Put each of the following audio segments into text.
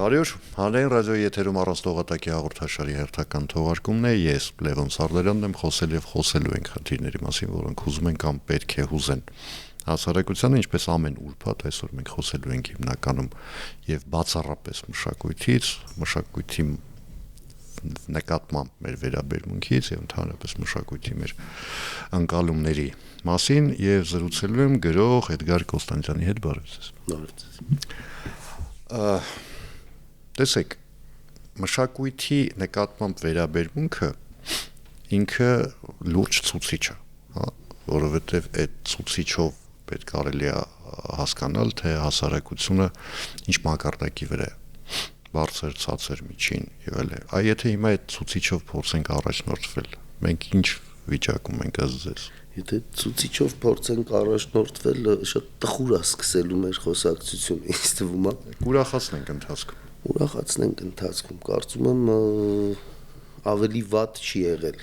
Բարի օր, հանրային ռադիոյի եթերում առանց տողատակի հաղորդաշարի հերթական թողարկումն է, ես Լևոն Սարդարյանն եմ, խոսել եւ խոսելու ենք խնդիրների մասին, որոնք հուզում են կամ պետք է հուզեն հասարակությանը, ինչպես ամեն ուրբաթ այսօր մենք խոսելու ենք հիմնականում եւ բացառապես մշակույթի նկատմամբ մեր վերաբերմունքից եւ ընդհանրապես մշակույթի մեր ընկալումների մասին եւ զրուցելու եմ գրող Էդգար Կոստանդյանի հետ։ Բարև ձեզ։ Տեսեք, մշակույթի նկատմամբ վերաբերմունքը ինքը լուրջ ցուցիչ է, հա, որովհետեւ այդ ցուցիչով պետք կարելի է հասկանալ, թե հասարակությունը ինչ մակարդակի վրա է, բարձր, ցածր, միջին եւ այլն։ Այ եթե հիմա այդ ցուցիչով փորձենք առաջնորդվել, մենք ինչ վիճակում ենք ըստ ձեզ։ Եթե ցուցիչով փորձենք առաջնորդվել, շատ տխուր է սկսելու մեր խոսակցությունը, ինձ թվում է։ Ուրախացնենք ընթացքում, կարծում եմ ավելի վատ չի եղել։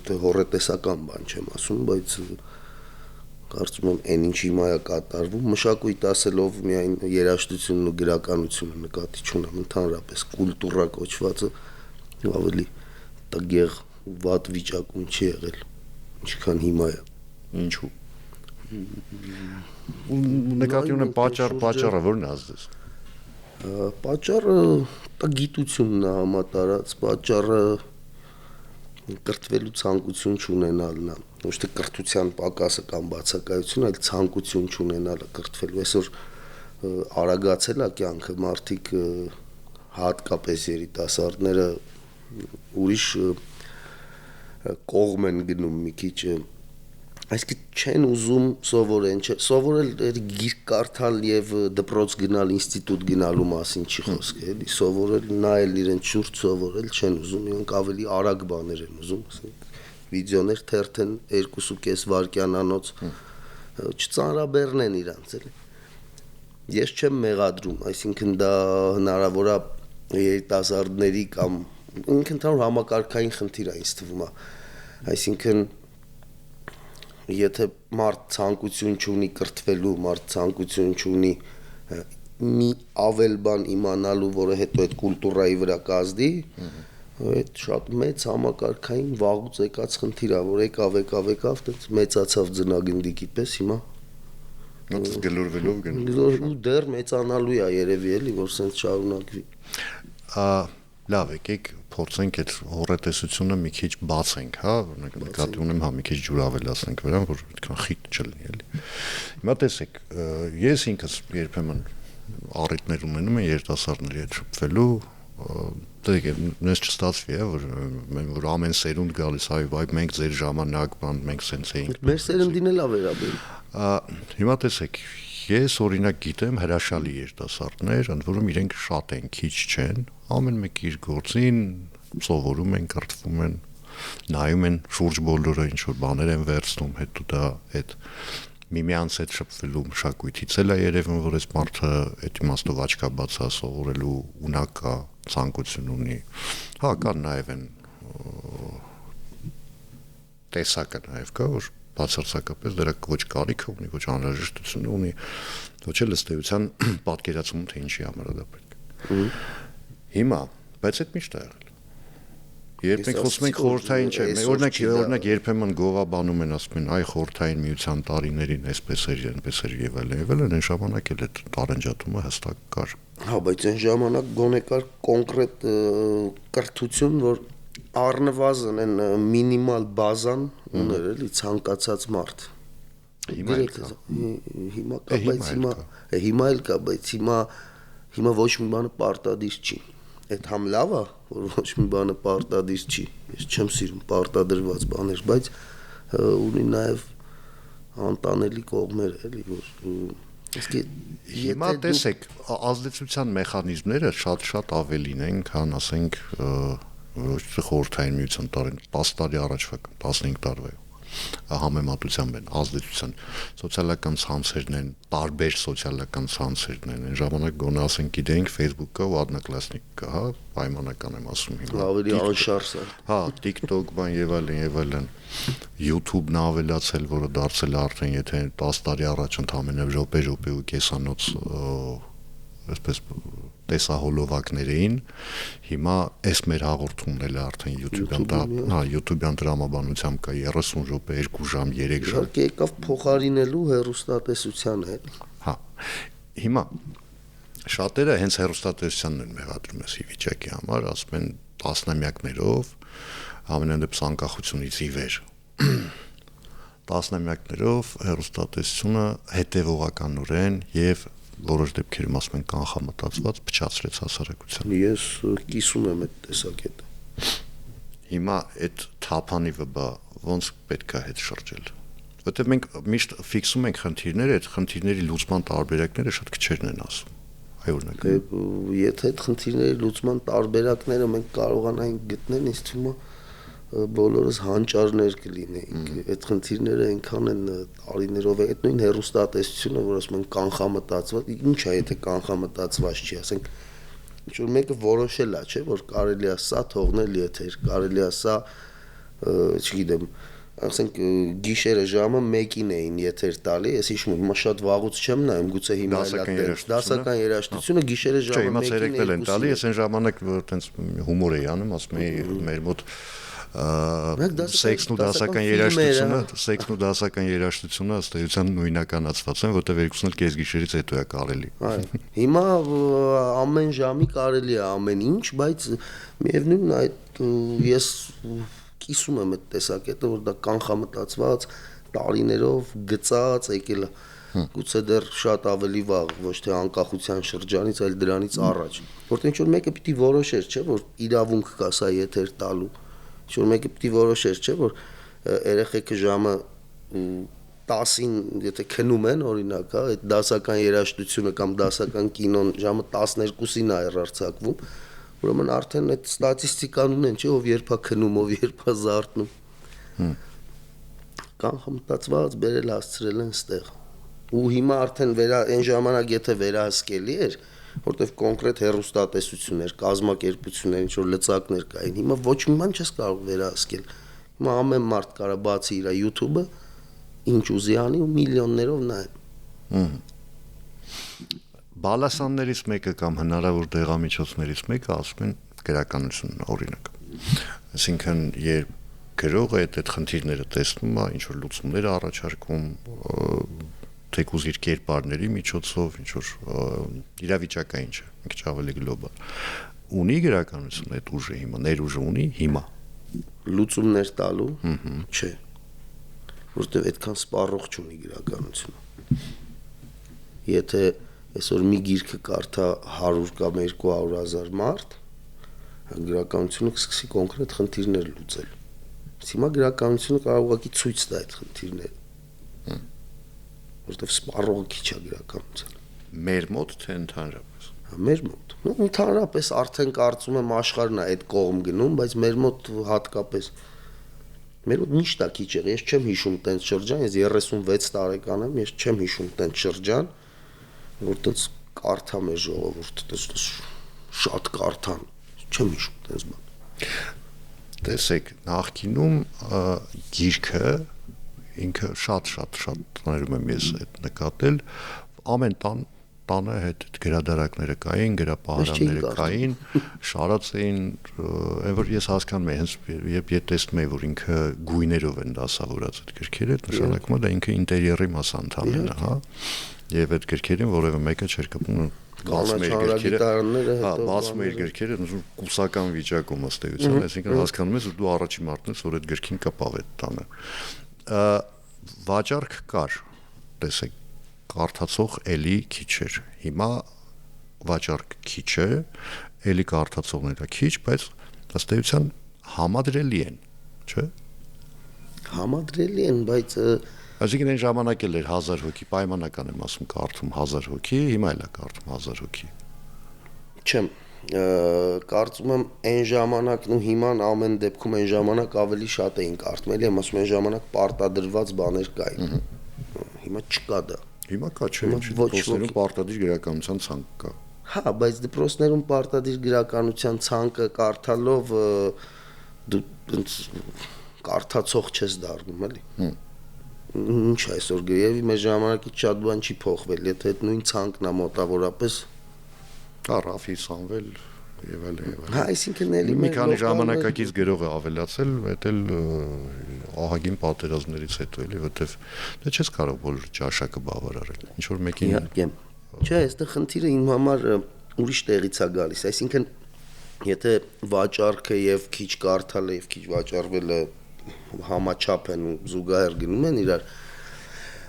Դա հորետեսական բան չեմ ասում, բայց կարծում եմ այն ինչ հիմա է կատարվում, մշակույթ ասելով միայն երաժշտությունն ու գրականությունը նկատի չունեմ, ընդհանրապես կուլտուրա կոչվածը ավելի տգեղ վատ վիճակում չի եղել, ինչքան հիմա է։ Ինչու։ Նկատի ունեմ պատճառը որն է ազդես։ Պատճառը գիտությունն է համատարած, պատճառը կրթվելու ցանկություն չունենալն է, ոչ թե կրթության պակասը կամ բացակայություն, այլ ցանկություն չունենալը կրթվելու։ Այսօր արագացել է կյանքը, մարդիկ հատկապես երիտասարդները ուրիշ կողմ են գնում մի քիչ, այսինքն չեն ուզում սովորել գիրք կարդալ եւ դպրոց գնալ, ինստիտուտ գնալու մասին չի խոսք, էլի, սովորել, նայել իրենց շուրջ սովորել չեն ուզում, իրենք ավելի արագ բաներ են ուզում, վիդեոներ թերթեն 2.5 վայրկյանանոց, չծանրաբեռնեն իրանց, էլի։ Ես չեմ մեղադրում, այսինքն դա հնարավոր է երիտասարդների կամ ընդհանուր համակարգային խնդիր է, ինձ թվում է, այսինքն եթե մարդ ցանկություն չունի կրթվելու, մարդ ցանկություն չունի մի ավել բան իմանալու, որը հետո այդ կուլտուրայի վրա կազդի, այդ շատ մեծ համակարգային վաղուց եկած խնդիր է, որ եկավ, մեծացավ ձնագնդիկի պես, հիմա գլորվելով դեռ մեծանալու է երևի էլի, որ սենց շարունակվի։ Լավ, եկեք փորձենք այդ հորետեսությունը մի քիչ բացենք, հա, նկատի ունեմ, հա, մի քիչ ջուր ավելացնենք վրան, որ այդքան խիտ չլինի, էլի։ Հիմա տեսեք, ես ինքս երբեմն առիթներ ունենում եմ երիտասարդների հետ շփվելու, դե նես չստացվի, որ ամեն սերունդ գալիս, այ մենք ձեր ժամանակ, մենք սենց էինք։ Մեր սերնդին էլ է վերաբերում։ Հիմա տեսեք, ես օրինակ գիտեմ հրաշալի երիտասարդներ, ընդ որում իրենք շատ են, քիչ չեն, ամեն մեկ իր գործին սովորում են, կրթվում են, նայում են շուրջ բոլորը ինչ որ բաներ են վերցնում, հետո դա այդ միմյանց հետ շփվելու մշակույթից էլ է երևում, որ այս մարդը այդ իմաստով աչքաբաց է, սովորելու ունակ կա, ցանկություն ունի։ Հա, կան նաև են տեսակը նաև կա, որ բացարձակապես դրա ոչ կարիքը ունի, ոչ անհրաժեշտություն ունի, ոչ էլ ըստ էության պատկերացում թե ինչի համար դա պետք է։ Հիմա, բայց այդ միշտ է եղել։ Երբ մենք խոսում ենք խորհրդային չէ, օրինակ երբեմն գովաբանում են, ասում են, այ խորհրդային միության տարիներին այսպես էր, այնպես էր եւ այլն, այն ժամանակ էլ այդ տարանջատումը հստակ կար։ Հա, բայց այն ժամանակ գոնե կար կոնկրետ կրթություն, որ առնվազն այն մինիմալ բազան ուներ էլի ցանկացած մարդ։ Հիմա կա, բայց հիմա էլ կա, բայց հիմա ոչ մի բանը պարտադիր չի։ Այդ համ լավ է, որ ոչ մի բանը պարտադիր չի։ Ես չեմ սիրում պարտադրված բաներ, բայց ունի նաև անտանելի կողմեր, էլի, որ հիմա տեսեք, ազդեցության մեխանիզմները շատ ավելին են, քան ասենք ոչ թե խորհրդային միության տարին 10 տարի առաջվա կամ 15 տարվա համեմատությամբ են ազդեցության սոցիալական ցանցերն են, տարբեր սոցիալական ցանցերն են, այն ժամանակ գոնե ասենք գիտենք Facebook-ը ու Одноклассники կա, հա, պայմանական եմ ասում հիմա։ Ավելի անշարժ է։ Հա, TikTok բան եւ այլն։ YouTube-ն ավելացել, որը դարձել է արդեն եթե 10 տարի առաջ ընդամենը րոպե ու կեսանոց այսպես տեսահոլովակներ էին, հիմա այս մեր հաղորդումն էլ արդեն YouTube-յան դրամաբանությամբ կա 30 րոպե, 2 ժամ, 3 ժամ։ Իհարկե եկավ փոխարինելու հեռուստատեսության հետ։ Հա։ Հիմա շատերը հենց հեռուստատեսությանն են մեղադրում այս վիճակի համար, ասում են տասնամյակներով, ամենանդեպս անկախությունից ի վեր տասնամյակներով հեռուստատեսությունը հետևողականորեն եւ որոշ դեպքերում ասում են կանխամտածված փչացրեց հասարակությանը։ Ես կիսում եմ այդ տեսակետը։ Հիմա այդ թափանիվը ոնց պետք է հետ շրջել։ Որտեղ մենք միշտ ֆիքսում ենք խնդիրները, այդ խնդիրների լուծման տարբերակները շատ քչերն են ասում։ Այ օրինակ։ Եթե այդ խնդիրների լուծման տարբերակները մենք կարողանանք գտնել, ինձ թվում է բոլորս հանճարներ կլինեինք։ Այդ խնդիրները այնքան են տարիներով այդ նույն հեռուստատեսությունը, որ ասում են կանխամտածված, ինչ է եթե կանխամտածված չի, ասենք ինչ որ մեկը որոշել է, չէ, որ կարելի է սա թողնել եթեր, կարելի է սա, չգիտեմ, ասենք գիշերը ժամը 1-ին էին եթեր տալի, ես հիշում եմ, հիմա շատ վաղուց չեմ նայում, գուցե հիմա դասական երաժշտությունը գիշերը ժամը 1-ին են տալի, ես այն ժամանակ այտենց հումոր էի անում, ասում էի մեր մոտ սեքսն ու դասական երաժշտությունը ըստ էության նույնականացված են, որտեղ երկուսն էլ կես գիշերից հետո է կարելի։ Հիմա ամեն ժամի կարելի է ամեն ինչ, բայց միևնույնն այդ ես կիսում եմ այդ տեսակետը, որ դա կանխամտածված տարիներով գծած եկել է գուցե դեռ շատ ավելի վաղ, ոչ թե անկախության շրջանից, այլ դրանից առաջ, որտեղ ինչ որ մեկը պիտի որոշեր, չէ, որ իրավունք կա սա եթեր տալու, ինչ որ մեկը պիտի որոշեր, չէ, որ երեխեքը ժամը 10-ին եթե քնում են, օրինակ, հա, այդ դասական երաժշտությունը կամ դասական կինոն ժամը 12-ին է հեռարձակվում, ուրեմն արդեն այդ ստատիստիկան ունեն, չէ, ով երբ է քնում, ով երբ է զարթնում։ Կանխամտածված բերել հասցրել են ստեղ։ Ու հիմա արդեն այն ժամանակ եթե վերահսկելի էր, որտեվ կոնկրետ հեռուստատեսություններ, կազմակերպություններ, ինչ որ լծակներ կային, հիմա ոչ մի բան չես կարող վերահսկել։ Հիմա ամեն մարդ կարա բացի իր YouTube-ը, ինչ ուզի անի ու միլիոններով նայեն։ Բալասաններից մեկը կամ հնարավոր դեղամիջոցներից մեկը ասում են գրականությունն օրինակ։ Այսինքն երբ գրողը այդ խնդիրները տեսնում է, ինչ որ լուծումներ առաջարկում, թեկուզ իր կերպարների միջոցով, ինչ որ իրավիճակային չէ, մի քիչ ավելի գլոբալ։ Ունի գրականություն այդ ուժը հիմա, ներուժը ունի հիմա։ Լուծումներ տալու, չէ։ Որտեվ այդքան սպառող չունի գրականությունը։ Եթե այսօր մի գիրքը կարդա 100 կամ 200,000 մարդ, գրականությունը կսկսի կոնկրետ խնդիրներ լուծել։ Հիմա գրականությունը կարող է ցույց տա այդ խնդիրները։ Որտեվ սպառողը քիչ է գրականության։ Մեր մոտ թե ընդհանրապես։ Մեր մոտ։ Ընդհանրապես արդեն կարծում եմ աշխարհն է այդ կողմ գնում, բայց մեր մոտ հատկապես մեր մոտ միշտ է քիչ եղել։ Ես չեմ հիշում տենց շրջան, ես 36 տարեկան եմ, ես չեմ հիշում տենց շրջան, որ տենց կարդա մեր ժողովուրդը, տենց շատ կարդան, չեմ հիշում տենց բան։ Տեսեք, նախկինում գիրքը ինքը շատ տաներում եմ ես այդ նկատել, ամեն տանը հետ գրադարակները կային, գրապահարանները կային, շարած էին, այն որ ես հասկանում եմ, հենց երբ տեսնում եմ, որ ինքը գույներով են դասավորած այդ գրքերը, նշանակում է դա ինքը ինտերիերի մաս անդամն է, հա, եւ այդ գրքերին որևէ մեկը չէր կապում բացում իր գրքերը կուսական վիճակում ըստ էության, այսինքն հասկանում ես, որ դու առաջին մարդն ես, որ այդ գրքին կապավ այդ տանը։ Վաճառք կար, տեսեք, կարդացող էլի քիչ էր։ Հիմա վաճառք քիչ է, էլի կարդացողները քիչ, բայց ըստ էության համադրելի են, չէ՞։ Համադրելի են, բայց այսինքն այն ժամանակ էլ էր 1000 հոգի, պայմանական եմ ասում, կարդում 1000 հոգի, հիմա էլ է կարդում 1000 հոգի։ Չեմ, կարծում եմ այն ժամանակն ու հիման ամեն դեպքում այն ժամանակ ավելի շատ էին կարդում, էլի եմ ասում այն ժամանակ պարտադրված բաներ կային։ Հիմա չկա դա։ Հիմա կա, չէ՞, դպրոցներում պարտադիր գրականության ցանկ կա։ Հա, բայց դպրոցներում պարտադիր գրականության ցանկը կարդալով դու կարդացող չես դառնում, էլի։ Ինչ այսօր գրեւի մեր ժամանակից շատ բան չի փոխվել, եթե այդ նույն ցանկն է մոտավորապես Ռաֆի Սամվել եւ այլն։ Հա, այսինքն էլի մի քանի ժամանակակից գրող է ավելացել, դա էլ ահագին պատերազմներից հետո էլի, որտեվ դա չես կարող բոլոր ճաշակը բավարարել։ Ինչ որ մեկին իհարկե։ Չէ, այստեղ խնդիրը իմ համար ուրիշ տեղից է գալիս, այսինքն եթե վաճառքը եւ քիչ կարդալը եւ քիչ վաճառվելը համաչափ են ու զուգահեռ գնում են իրար,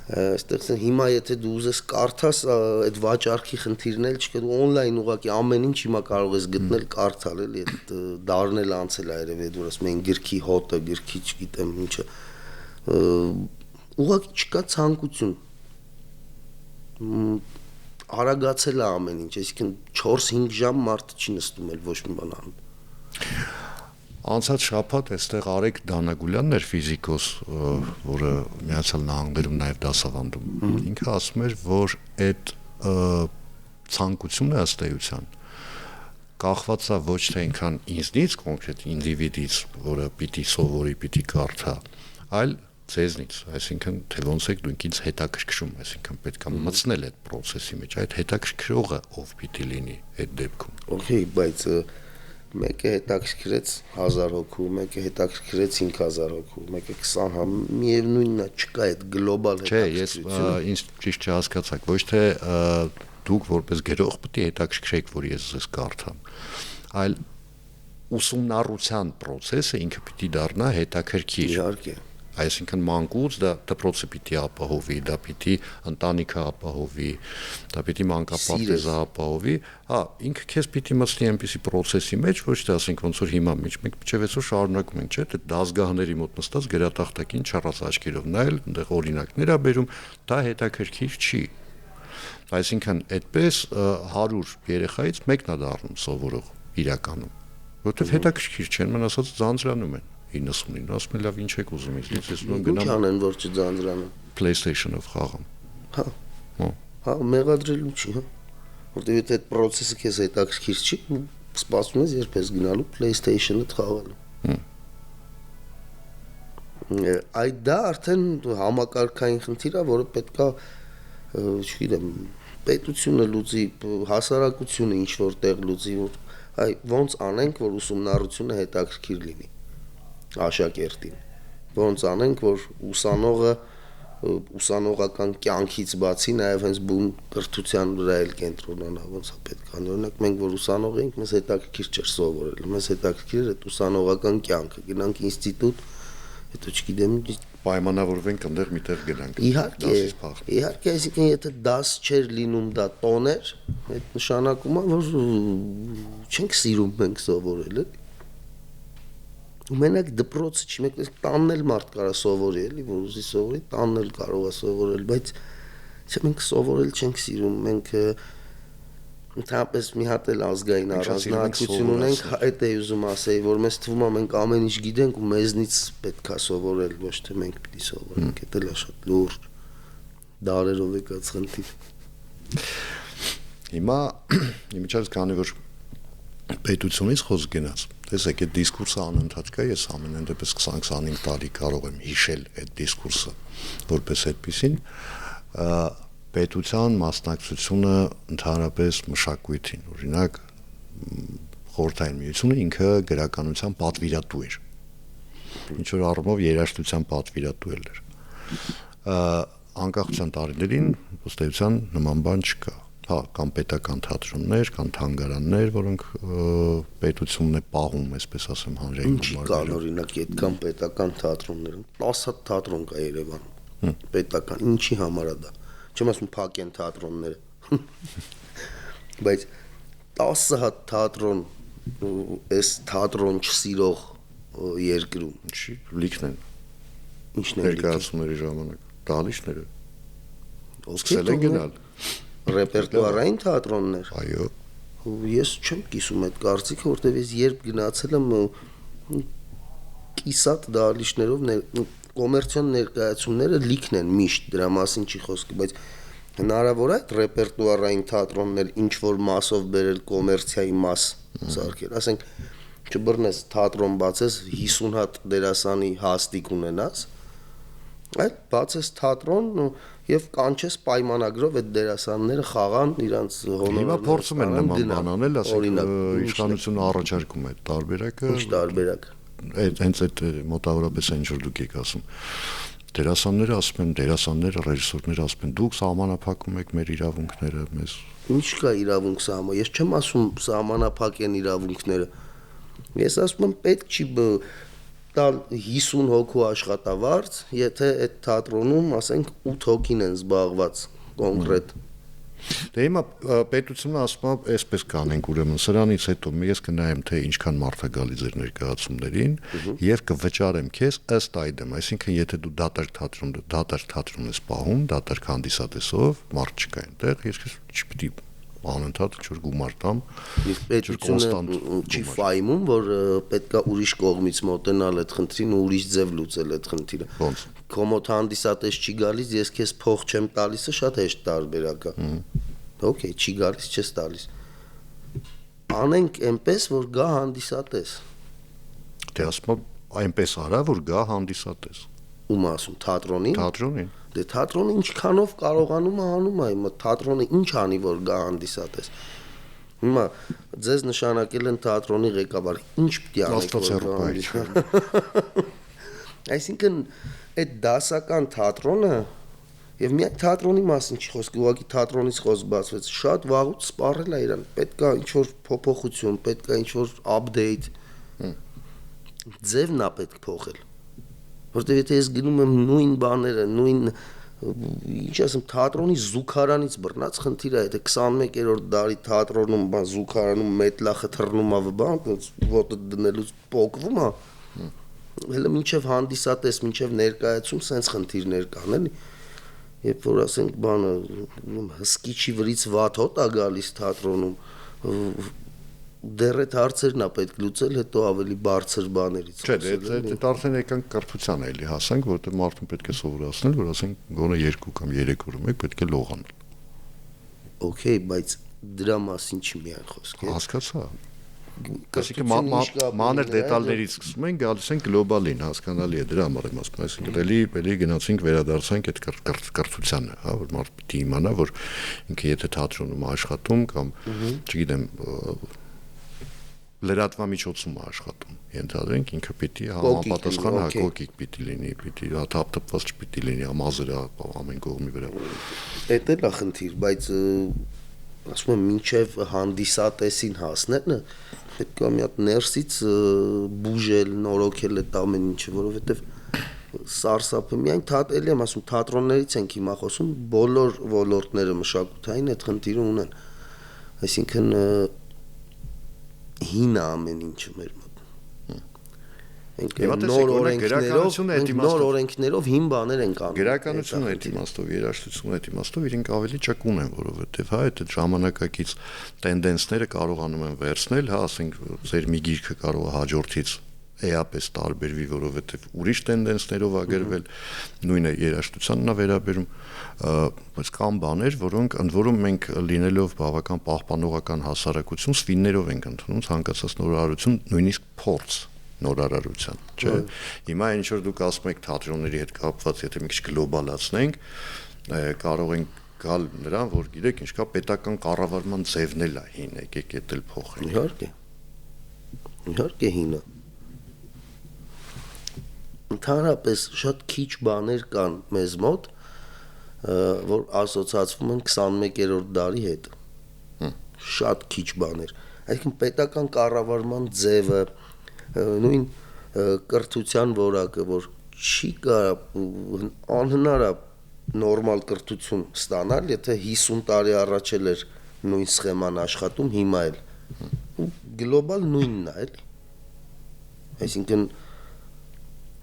այստեղ հիմա եթե դու ուզես կարդաս, այդ վաճառքի խնդիրն էլ չկա, դու on-line ուղղակի ամեն ինչ հիմա կարող ես գտնել, կարդալ, էլի այդ դառնել անցել է երևի դու ասում են գրքի հոտը, գրքի չգիտեմ ինչը, ուղղակի չկա ցանկություն, արագացել է ամեն ինչ, այսինքն 4-5 ժամ մարդը չի նստում էլ ոչ մի բան անում։ Անցած շաբաթ այստեղ Արեգ Դանագուլյանն էր ֆիզիկոս, որը Միացյալ Նահանգներում նաև դասավանդում։ Ինքը ասում էր, որ այդ ցանկությունը ըստ էության կախված է ոչ թե այնքան ինձնից, կոնկրետ ինդիվիդից, որը պիտի սովորի, պիտի կարդա, այլ ձեզնից, այսինքն թե ոնց եք դուք ինձ հետաքրքրում, այսինքն պետք է մտցնել այդ process-ի մեջ, այդ հետաքրքրողը ով պիտի լինի այդ դեպքում։ Okay, բայց մեկը հետաքրքրեց 1000 հոգու, մեկը հետաքրքրեց 5000 հոգու, մեկը 20, միևնույնն է, չկա այդ գլոբալ հետաքրքրությունը։ Չէ, ես ինձ ճիշտ չհասկացաք, ոչ թե դուք որպես գրող պետք է հետաքրքրեք, որ ես ձեզ կարդամ, այլ ուսումնառության process-ը ինքը պիտի դառնա հետաքրքիր։ Իհարկե։ Այսինքն մանկուց դա դպրոցը պիտի ապահովի, դա պիտի ընտանիքը ապահովի, դա պիտի մանկապարտեզը ապահովի, հա, ինքը քեզ պիտի մտցնի այնպիսի process-ի մեջ, ոչ թե ասենք ոնց որ հիմա մեջ մենք փչևեցու շարունակում ենք, չէ՞, դա դասգահների մոտ նստած գրատախտակին չառած աչքերով նայել, այնտեղ օրինակներ ա բերում, դա հետաքրքիր չի։ Այսինքն այդպես 100 երեխայից մեկն է դառնում սովորող իրականում, որովհետև հետաքրքիր չեն, մեն ասած ձանձրանում են 99, ասում են լավ ինչ եք ուզում ինձ ուզում գնամ։ Ինչ անեն որ չձանձրանան։ PlayStation-ով խաղամ։ Հա։ Հա, մեղադրելու չի, հա։ Որտեւ այդ process-ը քեզ հետաքրքիր չի, սպասում ես երբ ես գնալու PlayStation-ը խաղալու։ Այդ դա արդեն համակարգային խնդիր է, որը պետքա, չգիտեմ, պետությունը լուծի, հասարակությունը ինչ որտեղ լուծի, այ ոնց անենք, որ ուսումնառությունը հետաքրքիր լինի աշակերտին, ոնց անենք, որ ուսանողը ուսանողական կյանքից բացի նաև հենց բուն կրթության վրա էլ կենտրոնանա, ոնց է պետք է, օրինակ մենք որ ուսանող ենք, մեզ հետաքրքիր չէր սովորել, մեզ հետաքրքիր էր այդ ուսանողական կյանքը, գնանք ինստիտուտ, հետո չգիտեմ, պայմանավորվենք այնտեղ միտեղ գնանք։ Իհարկե, այսինքն եթե դաս չէր լինում, դա տոն էր, այդ նշանակում է, որ չենք սիրում մենք սովորել, էլի։ Ու մենակ դպրոցը չի, մեկ տանն էլ մարդ կարա սովորի, էլի, որ ուզի սովորի, տանն էլ կարող է սովորել, բայց չէ, մենք սովորել չենք սիրում, մենք ընդհանրապես մի հատ էլ ազգային առանձնահատկություն ունենք, այդ է ուզում ասեի, որ մեզ թվում է մենք ամեն ինչ գիտենք ու մեզնից պետք է սովորել, ոչ թե մենք պիտի սովորենք, դա էլ է շատ լուրջ դարերով եկած խնդիր։ Հիմա իմիջիայլոց քանի որ պետությունից խոսք գնաց, տեսեք, այդ դիսկուրսը անընդհատ կա, ես ամենայն դեպս 20-25 տարի կարող եմ հիշել այդ դիսկուրսը որպես այդպիսին, պետության մասնակցությունը ընդհանրապես մշակույթին, օրինակ Խորհրդային Միությունը ինքը գրականության պատվիրատու էր, ինչ որ առումով երաժշտության պատվիրատու էր, անկախության տարիներին ըստ էության նման բան չկա, հա, կամ պետական թատրոններ, կամ թանգարաններ, որոնք պետությունն է պահում, այսպես ասեմ, հանրային գումարները։ Ինչի կան օրինակ այդքան պետական թատրոններ, 10 հատ թատրոն կա Երևանում, պետական, ինչի համար է դա։ Չեմ ասում փակ են թատրոնները, բայց 10 հատ թատրոն այս թատրոն չսիրող երկրում չի լիքն են։ Ինչն է ներկայացումների ժամանակ դալիչները սկսել են գնալ ռեպերտուարային թատրոններ։ Այո։ Ես չեմ կիսում այդ կարծիքը, որտեղ ես երբ գնացել եմ կիսատ դալիչներով կոմերցիոն ներկայացումները լիքն են միշտ, դրա մասին չի խոսքը, բայց հնարավոր է ռեպերտուարային թատրոններ ինչ որ մասով բերել կոմերցիայի մաս սարքել, ասենք չբռնես թատրոն բացես 50 հատ դերասանի հաստիկ ունենաս, այդ բացես թատրոն եւ կանչես պայմանագրով այդ դերասանները խաղան իրանց հոնորը։ Հիմա փորձում են նման բան անել, ասենք իշխանությունը առաջարկում է տարբերակը։ Ինչ տարբերակ։ Հենց այդ մոտավորապես այն ինչ որ դուք եք ասում։ Դերասանները ասում են, դերասանները, ռեժիսորները ասում են, դուք սահմանափակում եք մեր իրավունքները, մեզ։ Ինչ կա իրավունք սահման։ Ես չեմ ասում սահմանափակ են իրավունքները։ Ես ասում եմ պետք չի տալ 50 հոգու աշխատավարձ, եթե այդ թատրոնում, ասենք 8 հոգին են զբաղված կոնկրետ։ Դե հիմա պետությունը ասում է, այսպես կանենք, ուրեմն սրանից հետո ես կնայեմ, թե ինչքան մարդ է գալի ձեր ներկայացումներին եւ կվճարեմ քեզ ըստ այդմ, այսինքն եթե դու դատարկ թատրոն ես պահում, դատարկ հանդիսատեսով, մարդ չկա այնտեղ, ես չպիտի անընդհատ ինչ-որ գումար տամ։ Պետությունը չի ֆայմում, որ պետքա ուրիշ կողմից մոտենալ այդ խնդրին ու ուրիշ ձև լուծել այդ խնդիրը։ Ոնց։ Կոմոդ հանդիսատես չի գալիս, ես քեզ փող չեմ տալիսը շատ հեշտ տարբերակ է։ Okay, չի գալիս, չես տալիս։ Անենք այնպես, որ գա հանդիսատես։ Դե ասում եմ, այնպես արա, որ գա հանդիսատես։ Ում ասում, թատրոնին։ Թատրոնին։ Դե թատրոնը ինչքանով կարողանում է անում է, հիմա թատրոնը ինչ անի, որ գա հանդիսատես։ Հիմա ձեզ նշանակել են թատրոնի ղեկավար, ինչ պիտի անեք։ Այսինքն այդ դասական թատրոնը եւ միայն թատրոնի մասին չի խոսքը, ուղղակի թատրոնից խոսք բացվեց, շատ վաղուց սպառել է իրան, պետք է ինչ-որ փոփոխություն, պետք է ինչ-որ update, ձևն է պետք փոխել, որտեղ եթե ես գնում եմ նույն բաները, նույն, ինչ ասեմ, թատրոնի զուգարանից բռնած խնդիր է, եթե 21-րդ դարի թատրոնում, բան զուգարանում մետլախը թռնում է, բան, ոտը դնելուց պոկվում է, հələ մինչև հանդիսատես, մինչև ներկայացում սենց խնդիրներ կան, էլի։ Երբ որ ասենք բանը հսկիչի վրից վատ հոտ է գալիս թատրոնում, դեռ այդ հարցերն է պետք լուծել, հետո ավելի բարձր բաներից։ Չէ, դե արդեն եկանք կրթության էլի հասանք, որտեղ մարդուն պետք է սովորացնել, որ ասենք գոնե 2 կամ 3 օրում եք պետք է լողանել։ Okay, բայց դրա մասին չի միայն խոսք, է։ Հասկացա։ Այսինքն մանր դետալներից սկսում ենք, գալիս են գլոբալին, հասկանալի է դրա համար եմ ասում, այսինքն էլի գնացինք վերադարձանք այդ կրթությանը, հա, որ մարդ պիտի իմանա, որ ինքը եթե թատրոնում աշխատում կամ, չգիտեմ, լրատվամիջոցում աշխատում, ենթադրենք ինքը պիտի համապատասխան հակոկիկ պիտի լինի, պիտի թափթփված չպիտի լինի, ամազրա ամեն կողմի վրա։ Էդ էլ է խնդիր, բայց ասում եմ մինչև հանդիսատեսին հասնելը պետք է մի հատ ներսից բուժել, նորոգել այդ ամեն ինչը, որովհետև սարսափը միայն էլի եմ ասում թատրոններից ենք հիմա խոսում, բոլոր ոլորտները մշակութային այդ խնդիրը ունեն, այսինքն հին է ամեն ինչը մեր մոտ։ Նոր օրենքներով հին բաներ են կանում։ Գրականությունը այդ իմաստով, երաժշտությունը այդ իմաստով իրենք ավելի ճկուն են, որովհետև հա այդ ժամանակակից տենդենսները կարողանում են վերցնել, հա, ասենք ձեր մի գիրքը կարող է հաջորդից էապես տարբերվի, որովհետև ուրիշ տենդենսներով է գրվել, նույնը երաժշտությանն է վերաբերում, բայց կան բաներ, որոնք ընդ որում մենք լինելով բավական պահպանողական հասարակություն սվիններով ենք ընդունում ցանկացած նորարարություն, նույնիսկ փորձ նորարարության, չէ։ Հիմա ինչ որ դուք ասում եք թատրոնների հետ կապված, եթե մի քիչ գլոբալացնենք, կարող ենք գալ նրան, որ գիտեք ինչ կա պետական կառավարման ձևն էլ է հին, եկեք էդ էլ փոխենք։ Իհարկե հինը։ Ընդհանրապես շատ քիչ բաներ կան մեզ մոտ, որ ասոցացվում են 21-րդ դարի հետ։ Շատ քիչ բաներ։ Այսինքն պետական կառավարման ձևը, նույն կրթության որակը, որ չի կարող անհնար է նորմալ կրթություն ստանալ, եթե 50 տարի առաջ էր նույն սխեման աշխատում, հիմա էլ գլոբալ նույնն է, էլի։ Այսինքն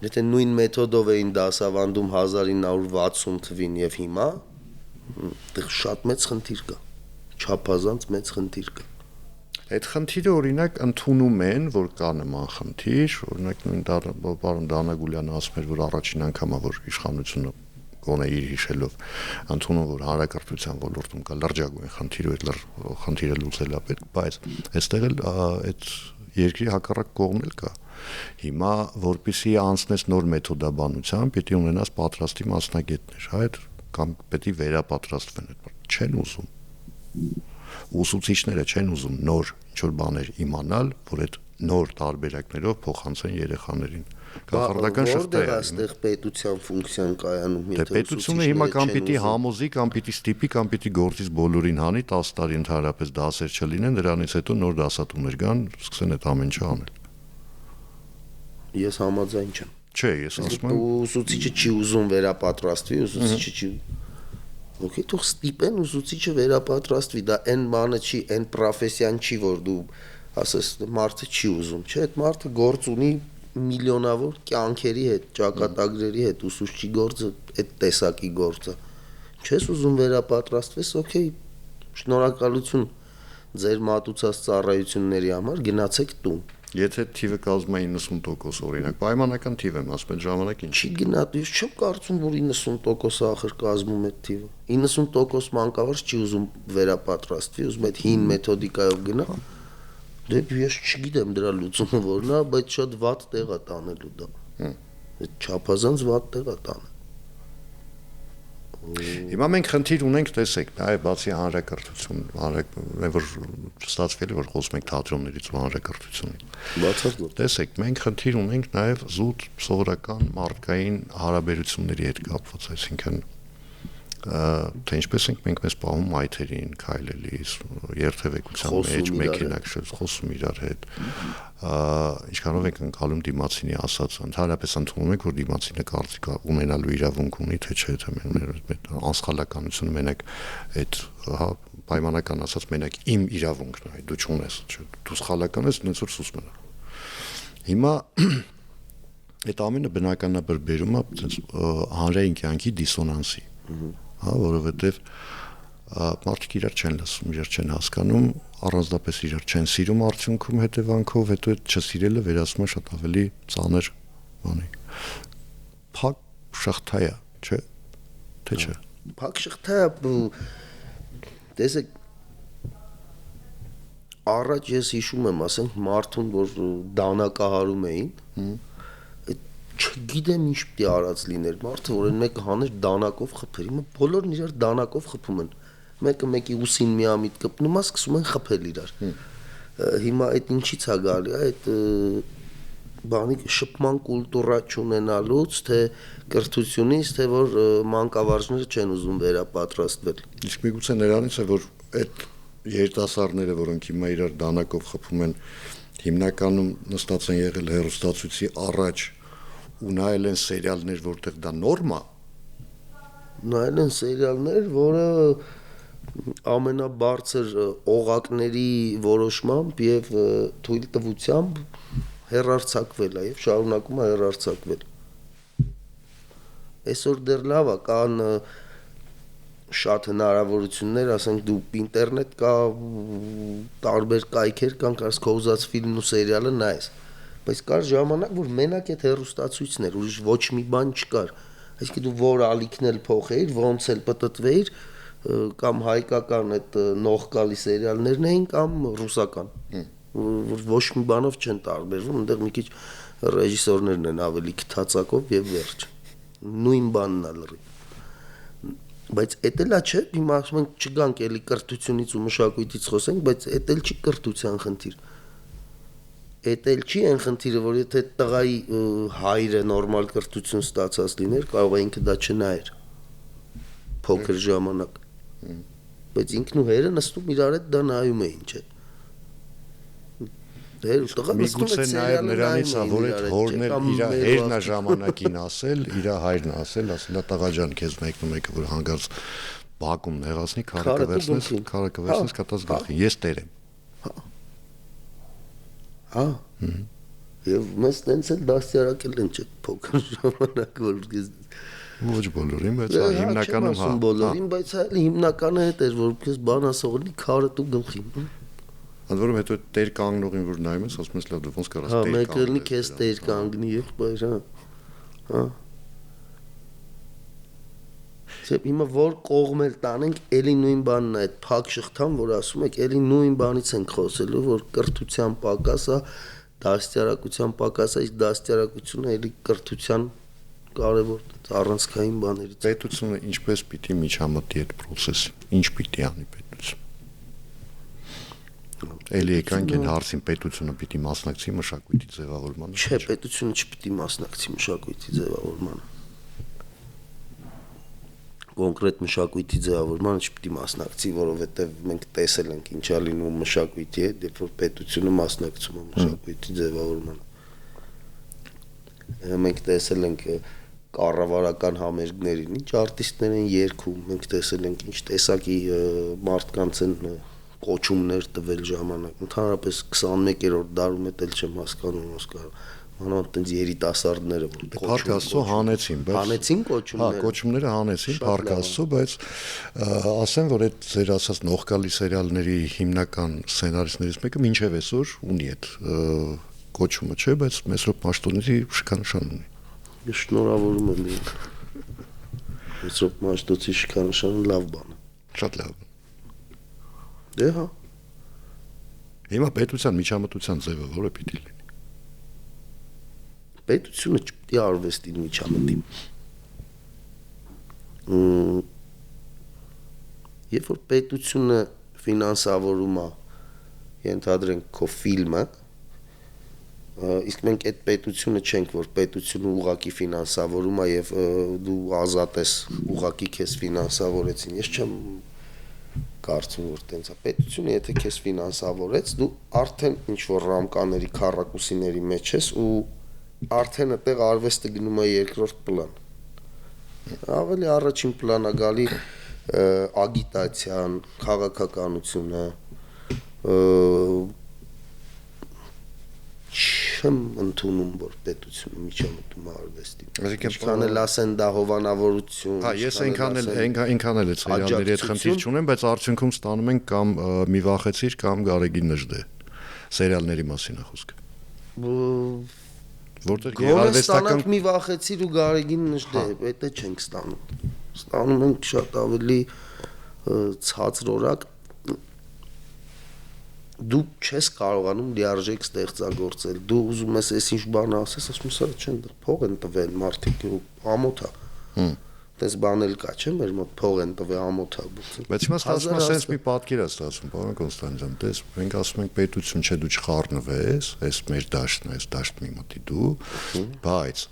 եթե նույն մեթոդով էին դասավանդում 1960 թվին եւ հիմա, դեռ շատ մեծ խնդիր կա, չափազանց մեծ խնդիր կա։ Այդ խնդիրը օրինակ ընդունում են, որ կա նման խնդիր, օրինակ նույն պարոն Դանագուլյանը ասում էր, որ առաջին անգամ է, որ իշխանությունը գոնե իր հիշելով ընդունում, որ հանրակրթության ոլորտում կա լրջագույն խնդիր ու այդ խնդիրը լուծելա պետք, բայց այստեղ էլ այդ երկրի հակառակ կողմն էլ կա։ Հիմա որպեսզի անցնես նոր մեթոդաբանության, պիտի ունենաս պատրաստի մասնագետներ, հա, այդ կամ պետք է վերապատրաստվեն այդ բանը, չեն ուզում։ Ուսուցիչները չեն ուզում նոր ինչ-որ բաներ իմանալ, որ այդ նոր տարբերակներով փոխանցեն երեխաներին։ Կախարդական շղթա է։ Այստեղ պետության ֆունկցիան կայանում, եթե պետությունը հիմա կամ պիտի համոզի, կամ պիտի ստիպի, կամ պիտի գործից բոլորին հանի 10 տարի ընդհանրապես դասեր չլինեն, դրանից հետո նոր դասատուներ գան, սկսեն այդ ամեն ինչը անել։ Ես համաձայն չեմ։ Չէ, ես ասում եմ, ուսուցիչը չի ուզում վերապատրաստվի, ուսուցիչը չի Okay, թող ստիպեն ուսուցիչը վերապատրաստվի, դա այն բանը չի, այն պրոֆեսիան չի, որ դու ասես մարդը չի ուզում, չէ, այդ մարդը գործ ունի միլիոնավոր կյանքերի հետ, ճակատագրերի հետ, ուսուցչի գործը այդ տեսակի գործը։ Չես ուզում վերապատրաստվես, okay, շնորհակալություն ձեր մատուցած ծառայությունների համար, գնացեք տուն։ եթե թիվը կազմում է 90% օրինակ, պայմանական թիվ եմ ասում, այդ ժամանակ ինչ։ Չի գնա, ես չեմ կարծում, որ 90% ախր կազմում այդ թիվը։ 90% մանկավարժ չի ուզում վերապատրաստվի, ուզում այդ հին մեթոդիկայով գնա։ Դե ես չգիտեմ դրա լուծումը որն է, բայց շատ վատ տեղ է տանելու դա։ Այդ չափազանց վատ տեղ է տանը։ Հիմա մենք խնդիր ունենք, տեսեք, այ բացի հանրակրթություն, որ ստացվել է, որ խոսում ենք թատրոններից ու հանրակրթությունից։ Բացարձակ։ Տեսեք, մենք խնդիր ունենք նաև զուտ սովորական մարդկային հարաբերությունների հետ կապված, այսինքն թե ինչպես ենք մենք մեզ պահում մայթերին, քայլելիս, երթևեկության մեջ, մեքենա քշել, խոսում իրար հետ։ Ինչքանով ենք անցալում դիմացինի ասած, ընդհանրապես ընդունում ենք, որ դիմացինը կարծիք ունենալու իրավունք ունի, թե չէ, թե մեր անսխալականությունը մենակ այդ պայմանական ասած մենակ իմ իրավունքն է, դու չունես, դու սխալական ես, ինձ որ սուս մնա։ Հիմա այդ ամենը բնականաբար բերում է հանրային կյանքի դիսոնանսի։ Որովհետև մարդիկ իրար չեն լսում, իրար չեն հասկանում, առանձնապես իրար չեն սիրում արդյունքում հետևանքով, հետո այդ չսիրելը վերածվում է շատ ավելի ծանր բանի։ Փակ շղթա է, չէ՞, թե չէ։ Փակ շղթա է, տեսեք, առաջ ես հիշում եմ, ասենք մարդուն, որ դանակահարում էին, չգիտեմ ինչ պիտի արած լիներ, մարդը որ այն մեկը հաներ դանակով խփեր, հիմա բոլորն իրար դանակով խփում են, մեկը մեկի ուսին միամիտ կպնում է, սկսում են խփել իրար։ Հիմա այդ ինչից է գալի, այդ բանի շփման կուլտուրա չունենալուց, թե կրթությունից, թե որ մանկավարժները չեն ուզում վերապատրաստվել։ Իսկ միգուցե նրանից է, որ այդ երիտասարդները, որոնք հիմա իրար դանակով խփում են, հիմնականում նստած են եղել հեռուստացույցի առաջ ու նայել են սերիալներ, որտեղ դա նորմա։ Նայել են սերիալներ, որը ամենաբարձր օղակների որոշմամբ եւ թույլտվությամբ հեռարձակվել է եւ շարունակում է հեռարձակվել։ Այսօր դեռ լավ է, կան շատ հնարավորություններ, ասենք դու ինտերնետ կա, տարբեր կայքեր կան, կարս քո ուզած ֆիլմն ու սերիալը նայես։ Բայց կար ժամանակ, որ մենակ այդ հեռուստացույցն էր, ուրիշ ոչ մի բան չկար։ Այսինքն դու որ ալիքն էլ փոխեիր, ոնց էլ պտտվեիր, կամ հայկական այդ նողկալի սերիալներն էին, կամ ռուսական, որ ոչ մի բանով չեն տարբերվում, այնտեղ մի քիչ ռեժիսորներն են ավելի քթածակով եւ վերջ։ Նույն բանն է լրի։ Բայց էդ էլա չէ, հիմա ասում ենք չգանք էլի կրթությունից ու մշակույթից խոսենք, բայց էդ էլ չի կրթության խնդիր։ Էդ էլ չի այն խնդիրը, որ եթե տղայի հայրը նորմալ կրթություն ստացած լիներ, կարող է ինքը դա չնայեր փոքր ժամանակ։ Բայց ինքն ու հերը նստում իրար հետ դա նայում էին, չէ։ Միգուցե նաև նրանից է, որ այդ հորն էլ իր հերն է ժամանակին ասել, իր հայրն է ասել, տղա ջան, քեզ մեկնում եկը, որ հանգարց բակում նեղացնի, քարը կվերցնես, կատած գլխին, ես տեր եմ։ Հա։ Եվ մեզ տենց էլ դաստիարակել են, չէ, փոքր ժամանակ, որ ոչ բոլորին, բայց հիմնականում հա։ Բոլորին, բայց այլ հիմնականը հետ էր, որ քեզ բան ասողնի քարը դու գլխին։ Ընդ որում հետո տեր կանգնողին որ նայում ես, ասում ես լավ դու ոնց կարաս տեր կանգնես։ Հա, մեկը լինի քեզ տեր կանգնի եղբայր, հա։ Հա։ Սեփ հիմա որ կողմ էլ տանենք, էլի նույն բանն է, այդ փակ շղթան, որ ասում եք, էլի նույն բանից ենք խոսելու, որ կրթության պակաս է, դաստիարակության պակաս է, իսկ դաստիարակությունը էլի կրթության կարևոր առանցքային բաներից։ Պետությունը ինչպես պիտի միջամտի այդ process-ին, ինչ պիտի անի պետությունը։ Էլի եկանք այն հարցին, պետությունը պիտի մասնակցի մշակույթի ձևավորմանը։ Չէ, պետությունը չպիտի մասնակցի մշակույթի ձևավորմանը։ Կոնկրետ մշակույթի ձևավորմանը չպիտի մասնակցի, որովհետև մենք տեսել ենք ինչա լինում մշակույթի հետ, երբ որ պետությունը մասնակցում է մշակույթի ձևավորմանը։ Մենք տեսել ենք կառավարական համերգներին, ինչ արտիստներ են երգում, մենք տեսել ենք ինչ տեսակի մարդկանց են կոչումներ տվել ժամանակ։ Ընդհանրապես 21-րդ դարում էլ չեմ հասկանում ոնց կարող մանավանդ տենց երիտասարդները որ Փառք Աստծո հանեցին, բայց հանեցին կոչումները։ Հա, կոչումները հանեցին, Փառք Աստծո, բայց ասեմ, որ այդ ձեր ասած նողկալի սերիալների հիմնական սցենարիստներից մեկը մինչև այսօր ունի այդ կոչումը, չէ, բայց Մեսրոպ Մաշտոցի շքանշան ունի։ Ես շնորհավորում եմ իրեն։ Մեսրոպ Մաշտոցի շքանշանը լավ բան է։ Շատ լավ։ Դե հա։ Հիմա պետության միջամտության ձևը որը պիտի լինի։ Պետությունը չպիտի արվեստին միջամտի։ Երբ որ պետությունը ֆինանսավորում է, ենթադրենք քո ֆիլմը, իսկ մենք այդ պետությունը չենք, որ պետությունը ուղակի ֆինանսավորում է եւ դու ազատ ես ուղակի քեզ ֆինանսավորեցին։ Ես չեմ կարծում որ տենց է։ Պետությունը եթե քեզ ֆինանսավորեց, դու արդեն ինչ որ ռամկաների քառակուսիների մեջ ես ու արդեն այդտեղ արվեստը գնում է երկրորդ պլան։ Ավելի առաջին պլան է գալի ագիտացիան, քաղաքականությունը, չեմ ընդունում որ պետությունը միջամտում է արվեստին։ Ինչքան էլ ասեն դա հովանավորություն։ Հա, ես այնքան էլ այդ սերիալների հետ խնդիր չունեմ, բայց արդյունքում ստանում ենք կամ մի վախեցիր կամ Գարեգին Նժդե։ Սերիալների մասին է խոսքը։ Որտեղ գեղարվեստական մի վախեցիր ու Գարեգին Նժդե, դա չենք ստանում։ Ստանում ենք շատ ավելի ցածրորակ դու չես կարողանում լիարժեք ստեղծագործել։ Դու ուզում ես այս ինչ բան ասես, ասում ես, չեն դեռ փող են տվել մարդիկ ու ամոթ է։ Դες բան էլ կա, չէ՞, մեր մոտ փող են տվել ամոթ է։ Բայց հիմա ստացվում է sense մի պատկեր է ստացվում, պարոն Կոնստանտյան, դες մենք ասում ենք պետություն չէ, դու չխառնվես, այս մեր դաշտն է, այս դաշտը մի մտի դու, բայց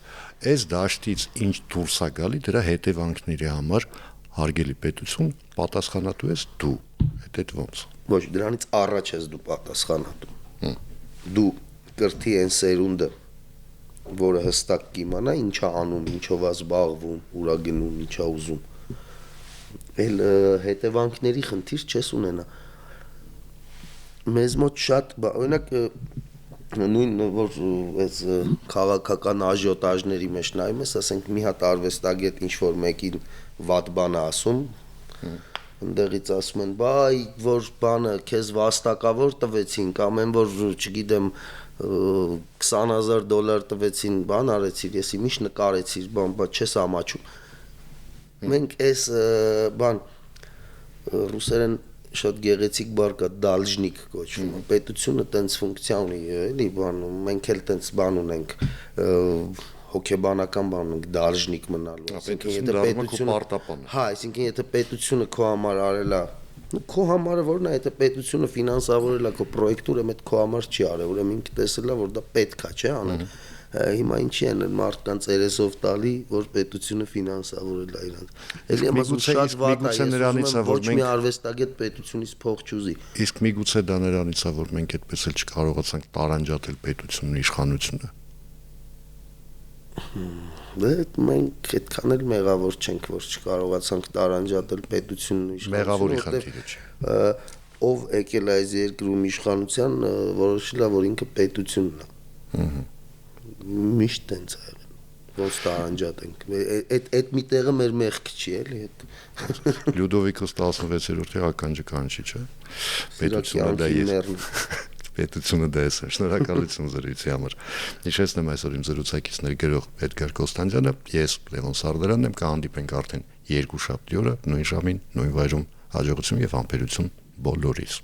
այս դաշտից ինչ դուրս է գալի, դրա հետևանքների համար հարգելի պետություն պատասխանատու ես դու։ Այդ ոնց։ Ոչ, դրանից առաջ ես դու պատասխանատու։ Դու կրթի են սերունդը, որը հստակ կիմանա ինչա անում, ինչով է զբաղվում, ուրա գնում, ինչա ուզում։ Էլ հետևանքների խնդիր չես ունենա։ Մեզ մոտ շատ, օրինակ նույն որ այս քաղաքական աժիոտաժների մեջ նայում ես, ասենք մի հատ արվեստագետ ինչ որ մեկին վատ բան է ասում, ընդեղից ասում են, բայ որ բանը քեզ վաստակավոր տվեցին կամ են որ չգիտեմ $20,000 տվեցին, բան արեցիր, ես իմիշ նկարեցիր, բան, բայց չես ամաչում։ Մենք այս բան ռուսերեն շատ գեղեցիկ բառ կա դալժնիկ կոչվում։ Պետությունը տենց ֆունկցիա ունի, էլի բան, մենք էլ տենց բան ունենք հոգեբանական բան ունենք դալժնիկ մնալու։ Հա, այսինքն եթե պետությունը քո համար արել է, քո համարը որն է, եթե պետությունը ֆինանսավորել է քո պրոյեկտը, մեկ քո համար չի արել, ուրեմն ինքը տեսել է որ դա պետք է, չէ՞, անել։ Հիմա ինչի են մարդկանց երեսով տալի, որ պետությունը ֆինանսավորել է իրանց։ Էլի ամասում շատ վատ է, նրանից է, որ մի արվեստագետ պետությունից փող չուզի։ Իսկ միգուցե դա նրանից է, որ մենք այդպես էլ չկարողացանք տարանջատել պետությունն իշխանությունը։ Դե մենք այդքան էլ մեղավոր չենք, որ չկարողացանք տարանջատել պետությունն ու իշխանությունը։ Մեղավորի խնդիրը չէ։ Ով եկել է այս երկրում իշխանության, որոշել է, որ ինքը պետությունն է։ Միշտ տենց է եղել, ոնց տարանջատենք։ Այդ մի տեղը մեր մեղք չի, էլի այդ։ Լյուդովիկոս 16-րդ ականջը կանչի, չէ։ Պետությունը դա է։ Պետությունը դա է, շնորհակալություն զրույցի համար։ Հիշեցնեմ այսօր իմ զրուցակիցներ գրող Էդգար Կոստանդյանը, ես Լևոն Սարդարանն եմ, կհանդիպենք արդեն երկուշաբթի օրը նույն ժամին, նույն վայրում, հաջողություն եւ համբերություն բոլորիս։